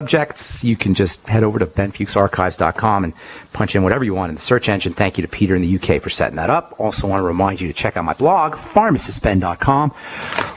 subjects, you can just head over to benfuchsarchives.com and punch in whatever you want in the search engine. Thank you to Peter in the UK for setting that up. Also want to remind you to check out my blog, pharmacistben.com,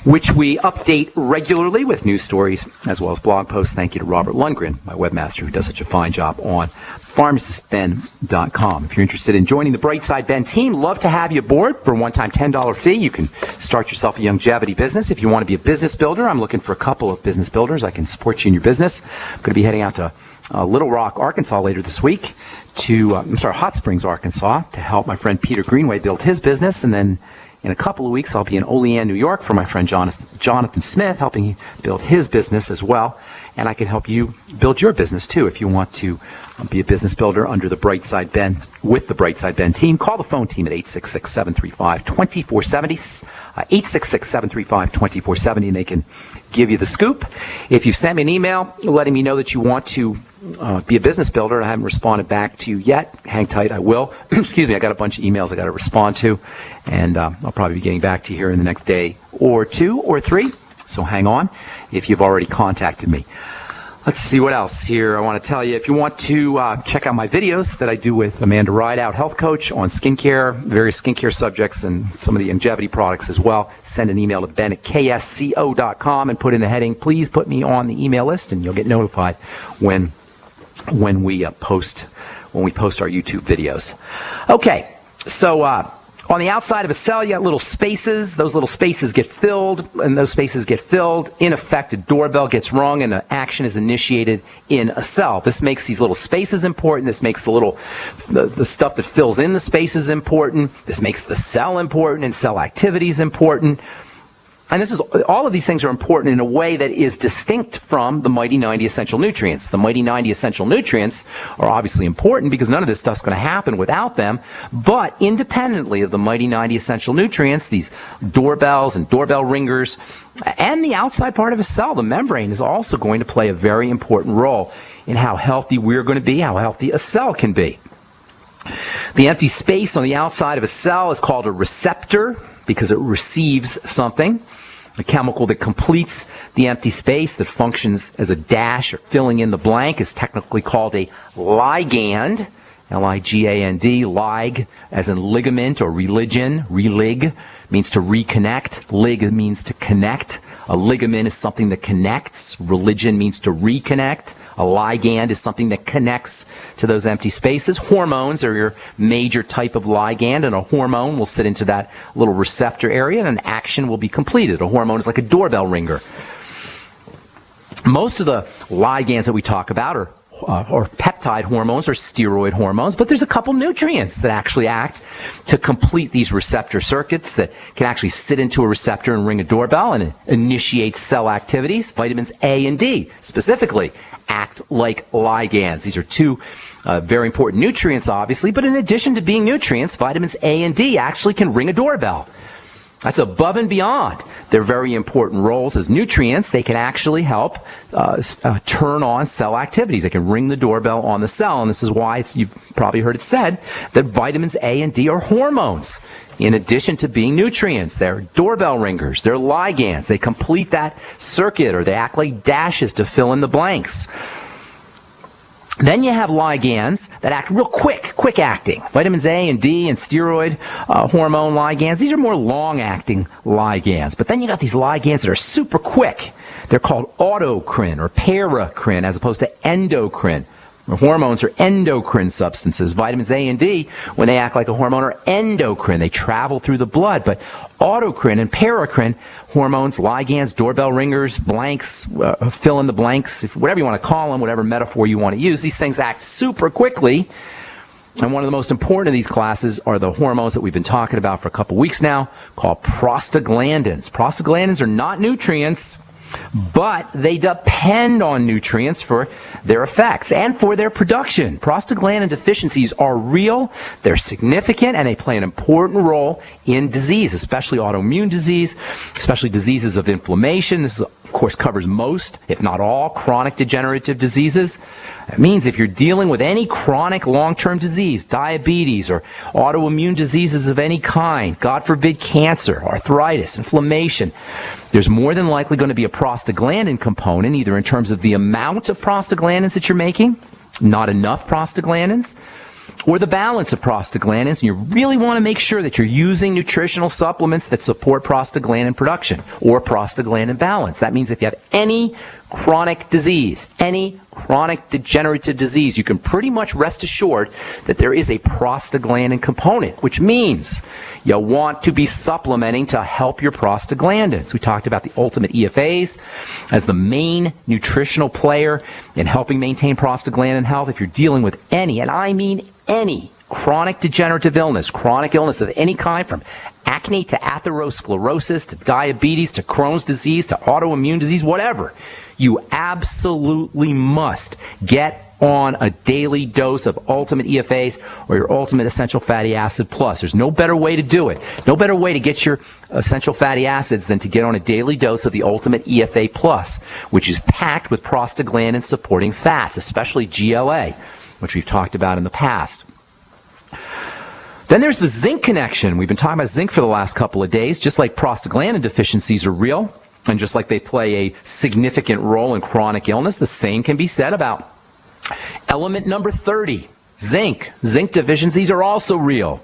which we update regularly with news stories as well as blog posts. Thank you to Robert Lundgren, my webmaster, who does such a fine job on pharmacistben.com. If you're interested in joining the Brightside Ben team, love to have you aboard for a one-time $10 fee. You can start yourself a longevity business. If you want to be a business builder, I'm looking for a couple of business builders. I can support you in your business. I'm going to be heading out to Little Rock, Arkansas later this week Hot Springs, Arkansas, to help my friend Peter Greenway build his business. And then in a couple of weeks, I'll be in Olean, New York for my friend Jonathan Smith, helping him build his business as well. And I can help you build your business too if you want to be a business builder under the Brightside Ben, with the Brightside Ben team. Call the phone team at 866-735-2470, 866-735-2470, and they can give you the scoop. If you've sent me an email letting me know that you want to be a business builder and I haven't responded back to you yet, hang tight, I will. Excuse me, I got a bunch of emails I got to respond to, and I'll probably be getting back to you here in the next day or two or three. So hang on if you've already contacted me. Let's see what else here I want to tell you. If you want to check out my videos that I do with Amanda Rideout, health coach, on skincare, various skincare subjects, and some of the longevity products as well, send an email to ben@ksco.com and put in the heading, please put me on the email list, and you'll get notified when we post our YouTube videos. Okay, so on the outside of a cell, you got little spaces. Those little spaces get filled, and those spaces get filled. In effect, a doorbell gets rung, and an action is initiated in a cell. This makes these little spaces important. This makes the stuff that fills in the spaces important. This makes the cell important and cell activities important. And all of these things are important in a way that is distinct from the Mighty 90 essential nutrients. The Mighty 90 essential nutrients are obviously important because none of this stuff's going to happen without them. But independently of the Mighty 90 essential nutrients, these doorbells and doorbell ringers, and the outside part of a cell, the membrane, is also going to play a very important role in how healthy we're going to be, how healthy a cell can be. The empty space on the outside of a cell is called a receptor because it receives something. A chemical that completes the empty space, that functions as a dash or filling in the blank, is technically called a ligand, L-I-G-A-N-D, lig, as in ligament or religion. Relig means to reconnect. Lig means to connect. A ligament is something that connects. Religion means to reconnect. A ligand is something that connects to those empty spaces. Hormones are your major type of ligand, and a hormone will sit into that little receptor area, and an action will be completed. A hormone is like a doorbell ringer. Most of the ligands that we talk about are peptide hormones or steroid hormones, but there's a couple nutrients that actually act to complete these receptor circuits that can actually sit into a receptor and ring a doorbell and initiate cell activities. Vitamins A and D specifically act like ligands. These are two very important nutrients, obviously, but in addition to being nutrients, vitamins A and D actually can ring a doorbell. That's above and beyond their very important roles as nutrients. They can actually help turn on cell activities. They can ring the doorbell on the cell, and this is why you've probably heard it said that vitamins A and D are hormones. In addition to being nutrients, they're doorbell ringers, they're ligands. They complete that circuit, or they act like dashes to fill in the blanks. Then you have ligands that act real quick acting. Vitamins A and D and steroid hormone ligands. These are more long-acting ligands. But then you got these ligands that are super quick. They're called autocrine or paracrine as opposed to endocrine. Hormones are endocrine substances. Vitamins A and D, when they act like a hormone, are endocrine. They travel through the blood. But autocrine and paracrine hormones, ligands, doorbell ringers, blanks, fill in the blanks, whatever you want to call them, whatever metaphor you want to use, these things act super quickly. And one of the most important of these classes are the hormones that we've been talking about for a couple weeks now, called prostaglandins. Prostaglandins are not nutrients, but they depend on nutrients for their effects and for their production. Prostaglandin deficiencies are real, they're significant, and they play an important role in disease, especially autoimmune disease, especially diseases of inflammation. This, of course, covers most, if not all, chronic degenerative diseases. That means if you're dealing with any chronic long-term disease, diabetes, or autoimmune diseases of any kind, God forbid cancer, arthritis, inflammation, there's more than likely going to be a prostaglandin component, either in terms of the amount of prostaglandins that you're making, not enough prostaglandins, or the balance of prostaglandins. And you really want to make sure that you're using nutritional supplements that support prostaglandin production or prostaglandin balance. That means if you have any chronic disease, any chronic degenerative disease, you can pretty much rest assured that there is a prostaglandin component, which means you want to be supplementing to help your prostaglandins. We talked about the ultimate EFAs as the main nutritional player in helping maintain prostaglandin health. If you're dealing with any, and I mean any, chronic degenerative illness, chronic illness of any kind, from acne to atherosclerosis to diabetes to Crohn's disease to autoimmune disease, whatever, you absolutely must get on a daily dose of Ultimate EFAs or your Ultimate Essential Fatty Acid Plus. There's no better way to do it. No better way to get your essential fatty acids than to get on a daily dose of the Ultimate EFA Plus, which is packed with prostaglandin supporting fats, especially GLA, which we've talked about in the past. Then there's the zinc connection. We've been talking about zinc for the last couple of days. Just like prostaglandin deficiencies are real, and just like they play a significant role in chronic illness, the same can be said about element number 30, zinc. Zinc deficiencies are also real.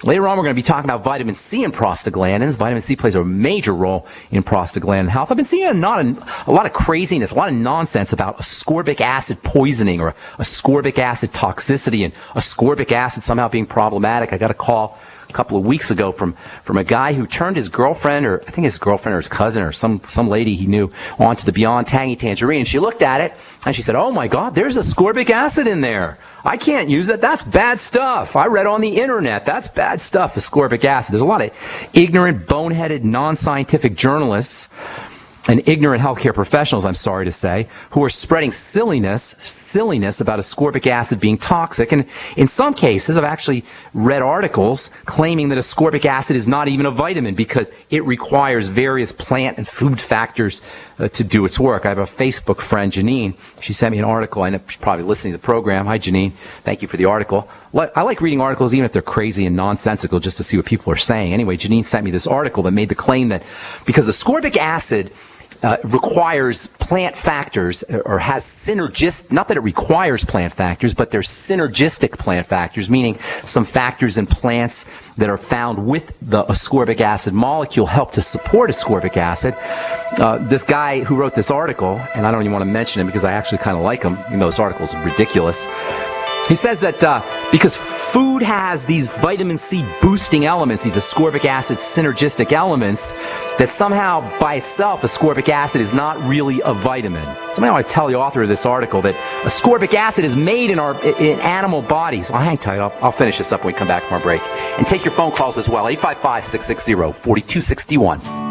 Later on, we're going to be talking about vitamin C and prostaglandins. Vitamin C plays a major role in prostaglandin health. I've been seeing a lot of craziness, a lot of nonsense about ascorbic acid poisoning or ascorbic acid toxicity and ascorbic acid somehow being problematic. I got a call a couple of weeks ago from a guy who turned his girlfriend, or I think his girlfriend or his cousin or some lady he knew, onto the Beyond Tangy Tangerine. And she looked at it and she said, "Oh my God, there's ascorbic acid in there. I can't use that. That's bad stuff. I read on the internet. That's bad stuff, ascorbic acid." There's a lot of ignorant, boneheaded, non-scientific journalists and ignorant healthcare professionals, I'm sorry to say, who are spreading silliness about ascorbic acid being toxic. And in some cases, I've actually read articles claiming that ascorbic acid is not even a vitamin because it requires various plant and food factors to do its work. I have a Facebook friend, Janine. She sent me an article. I know she's probably listening to the program. Hi, Janine. Thank you for the article. I like reading articles even if they're crazy and nonsensical just to see what people are saying. Anyway, Janine sent me this article that made the claim that because ascorbic acid requires plant factors, or has synergistic, not that it requires plant factors, but there's synergistic plant factors, meaning some factors in plants that are found with the ascorbic acid molecule help to support ascorbic acid. This guy who wrote this article, and I don't even want to mention him because I actually kind of like him, even though this article is ridiculous. He says that because food has these vitamin C boosting elements, these ascorbic acid synergistic elements, that somehow by itself ascorbic acid is not really a vitamin. Somebody want to tell the author of this article that ascorbic acid is made in animal bodies. Well, hang tight. I'll finish this up when we come back from our break. And take your phone calls as well, 855-660-4261.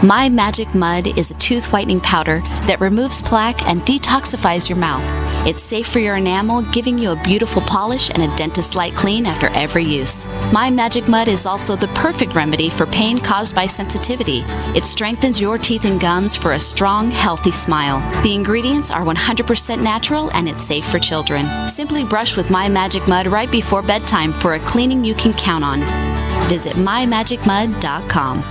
My Magic Mud is a tooth whitening powder that removes plaque and detoxifies your mouth. It's safe for your enamel, giving you a beautiful polish and a dentist-like clean after every use. My Magic Mud is also the perfect remedy for pain caused by sensitivity. It strengthens your teeth and gums for a strong, healthy smile. The ingredients are 100% natural and it's safe for children. Simply brush with My Magic Mud right before bedtime for a cleaning you can count on. Visit mymagicmud.com.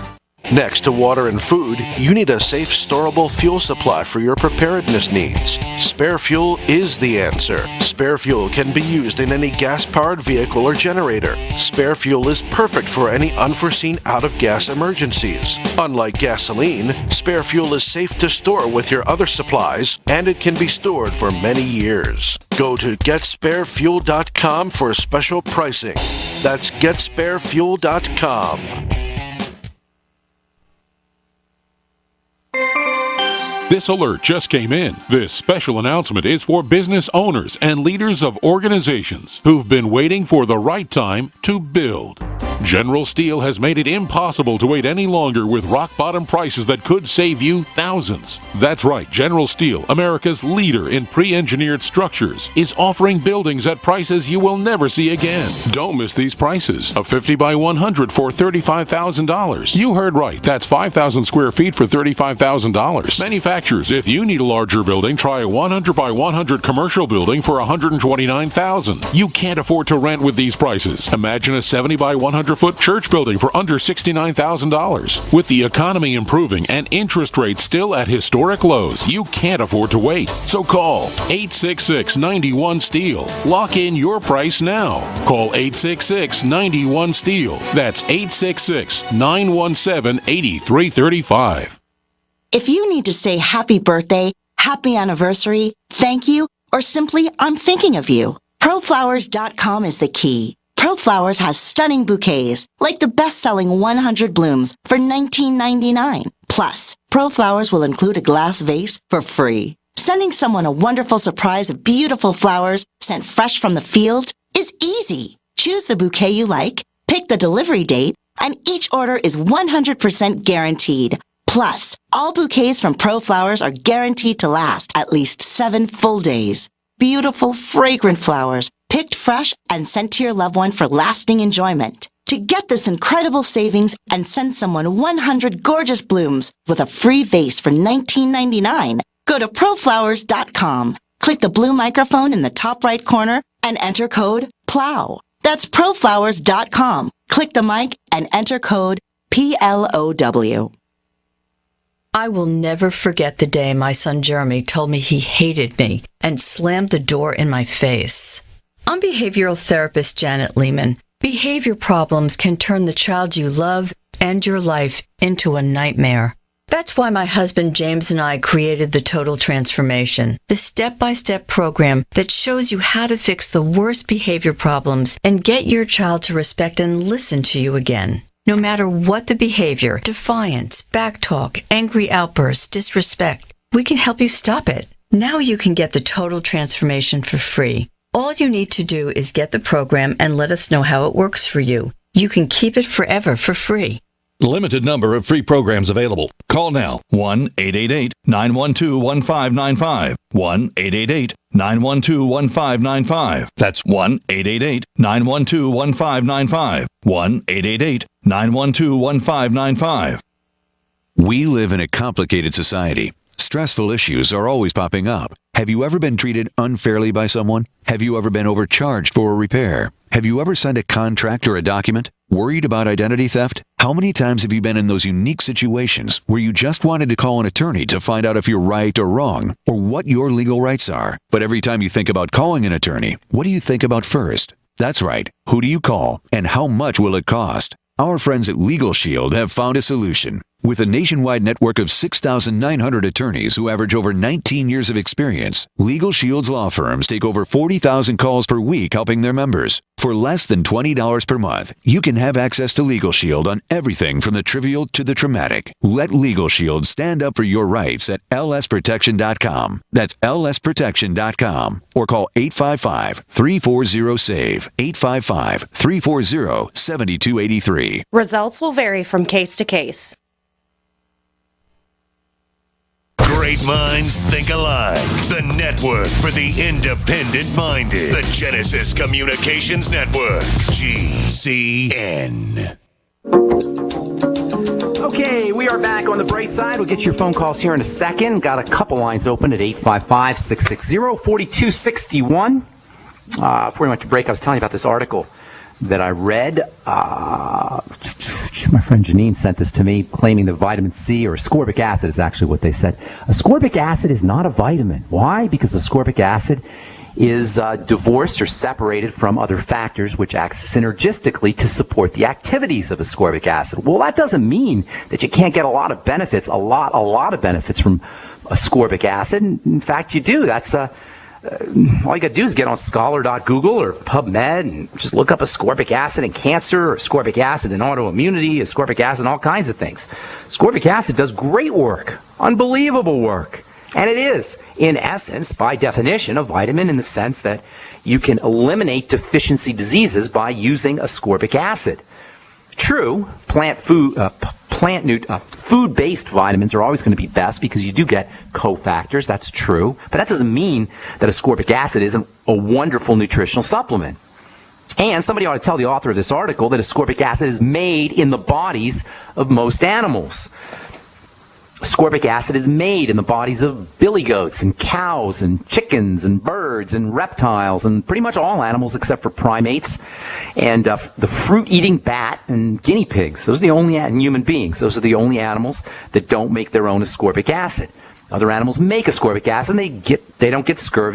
Next to water and food, you need a safe, storable fuel supply for your preparedness needs. Spare Fuel is the answer. Spare Fuel can be used in any gas-powered vehicle or generator. Spare Fuel is perfect for any unforeseen out-of-gas emergencies. Unlike gasoline, Spare Fuel is safe to store with your other supplies, and it can be stored for many years. Go to GetSpareFuel.com for special pricing. That's GetSpareFuel.com. This alert just came in. This special announcement is for business owners and leaders of organizations who've been waiting for the right time to build. General Steel has made it impossible to wait any longer with rock-bottom prices that could save you thousands. That's right, General Steel, America's leader in pre-engineered structures, is offering buildings at prices you will never see again. Don't miss these prices. A 50 by 100 for $35,000. You heard right, that's 5,000 square feet for $35,000. Manufacturers, if you need a larger building, try a 100 by 100 commercial building for $129,000. You can't afford to rent with these prices. Imagine a 70 by 100 200-foot church building for under $69,000. With the economy improving and interest rates still at historic lows, you can't afford to wait. So call 866-91-STEEL. Lock in your price now. Call 866-91-STEEL. That's 866-917-8335. If you need to say happy birthday, happy anniversary, thank you, or simply I'm thinking of you, ProFlowers.com is the key. ProFlowers has stunning bouquets, like the best-selling 100 blooms for $19.99. Plus, ProFlowers will include a glass vase for free. Sending someone a wonderful surprise of beautiful flowers sent fresh from the fields is easy. Choose the bouquet you like, pick the delivery date, and each order is 100% guaranteed. Plus, all bouquets from ProFlowers are guaranteed to last at least 7 full days. Beautiful, fragrant flowers, picked fresh and sent to your loved one for lasting enjoyment. To get this incredible savings and send someone 100 gorgeous blooms with a free vase for $19.99, go to ProFlowers.com. Click the blue microphone in the top right corner and enter code PLOW. That's ProFlowers.com. Click the mic and enter code PLOW. I will never forget the day my son Jeremy told me he hated me and slammed the door in my face. I'm behavioral therapist Janet Lehman. Behavior problems can turn the child you love and your life into a nightmare. That's why my husband James and I created the Total Transformation, the step-by-step program that shows you how to fix the worst behavior problems and get your child to respect and listen to you again. No matter what the behavior, defiance, backtalk, angry outbursts, disrespect, we can help you stop it. Now you can get the Total Transformation for free. All you need to do is get the program and let us know how it works for you. You can keep it forever for free. Limited number of free programs available. Call now. 1-888-912-1595. 1-888-912-1595. That's 1-888-912-1595. 1-888-912-1595. We live in a complicated society. Stressful issues are always popping up. Have you ever been treated unfairly by someone? Have you ever been overcharged for a repair? Have you ever signed a contract or a document? Worried about identity theft? How many times have you been in those unique situations where you just wanted to call an attorney to find out if you're right or wrong, or what your legal rights are? But every time you think about calling an attorney, what do you think about first? That's right. Who do you call, and how much will it cost? Our friends at Legal Shield have found a solution. With a nationwide network of 6,900 attorneys who average over 19 years of experience, Legal Shield's law firms take over 40,000 calls per week helping their members. For less than $20 per month, you can have access to Legal Shield on everything from the trivial to the traumatic. Let Legal Shield stand up for your rights at lsprotection.com. That's lsprotection.com. Or call 855-340-SAVE, 855-340-7283. Results will vary from case to case. Great minds think alike. The network for the independent-minded. The Genesis Communications Network. GCN. Okay, we are back on the bright side. We'll get your phone calls here in a second. Got a couple lines open at 855-660-4261. Before we went to break, I was telling you about this article that I read. My friend Janine sent this to me, claiming that vitamin C, or ascorbic acid is actually what they said. Ascorbic acid is not a vitamin. Why? Because ascorbic acid is divorced or separated from other factors which act synergistically to support the activities of ascorbic acid. Well, that doesn't mean that you can't get a lot of benefits, a lot of benefits from ascorbic acid. In fact, you do. That's all you got to do is get on scholar.google or PubMed and just look up ascorbic acid in cancer, or ascorbic acid in autoimmunity, ascorbic acid in all kinds of things. Ascorbic acid does great work, unbelievable work. And it is, in essence, by definition, a vitamin in the sense that you can eliminate deficiency diseases by using ascorbic acid. True, food-based vitamins are always going to be best because you do get cofactors. That's true. But that doesn't mean that ascorbic acid isn't a wonderful nutritional supplement. And somebody ought to tell the author of this article that ascorbic acid is made in the bodies of most animals. Ascorbic acid is made in the bodies of billy goats and cows and chickens and birds and reptiles and pretty much all animals except for primates and the fruit-eating bat and guinea pigs. Those are the only, and human beings, those are the only animals that don't make their own ascorbic acid. Other animals make ascorbic acid and they don't get scurvy.